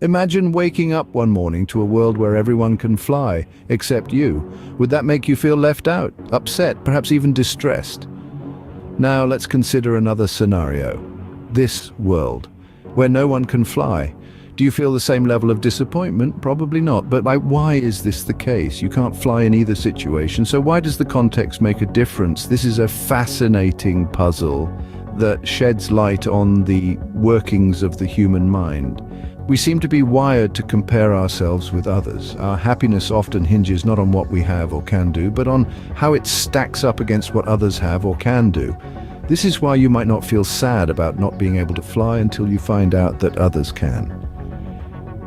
Imagine waking up one morning to a world where everyone can fly, except you. Would that make you feel left out, upset, perhaps even distressed? Now let's consider another scenario. This world, where no one can fly. Do you feel the same level of disappointment? Probably not, but why is this the case? You can't fly in either situation, so why does the context make a difference? This is a fascinating puzzle that sheds light on the workings of the human mind. We seem to be wired to compare ourselves with others. Our happiness often hinges not on what we have or can do, but on how it stacks up against what others have or can do. This is why you might not feel sad about not being able to fly until you find out that others can.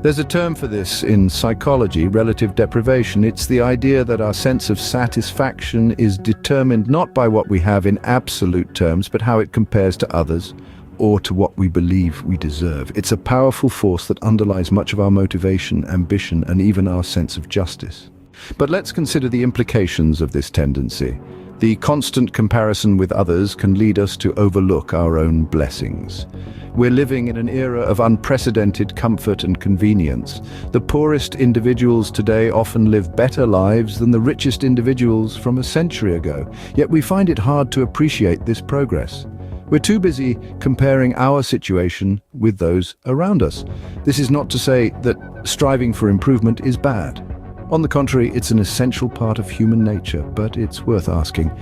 There's a term for this in psychology, relative deprivation. It's the idea that our sense of satisfaction is determined not by what we have in absolute terms, but how it compares to others, or to what we believe we deserve. It's a powerful force that underlies much of our motivation, ambition, and even our sense of justice. But let's consider the implications of this tendency. The constant comparison with others can lead us to overlook our own blessings. We're living in an era of unprecedented comfort and convenience. The poorest individuals today often live better lives than the richest individuals from a century ago. Yet we find it hard to appreciate this progress. We're too busy comparing our situation with those around us. This is not to say that striving for improvement is bad. On the contrary, it's an essential part of human nature, but it's worth asking,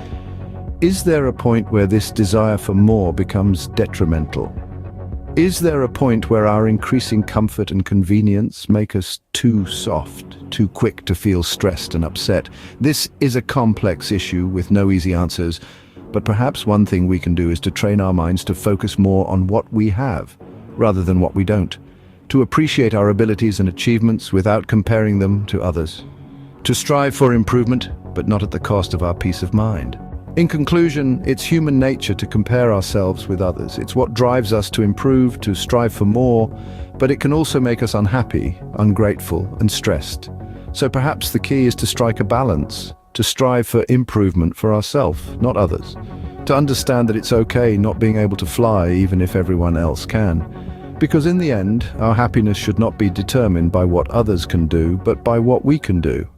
is there a point where this desire for more becomes detrimental? Is there a point where our increasing comfort and convenience make us too soft, too quick to feel stressed and upset? This is a complex issue with no easy answers. But perhaps one thing we can do is to train our minds to focus more on what we have, rather than what we don't. To appreciate our abilities and achievements without comparing them to others. To strive for improvement, but not at the cost of our peace of mind. In conclusion, it's human nature to compare ourselves with others. It's what drives us to improve, to strive for more, but it can also make us unhappy, ungrateful, and stressed. So perhaps the key is to strike a balance. To strive for improvement for ourselves, not others. To understand that it's okay not being able to fly even if everyone else can. Because in the end, our happiness should not be determined by what others can do, but by what we can do.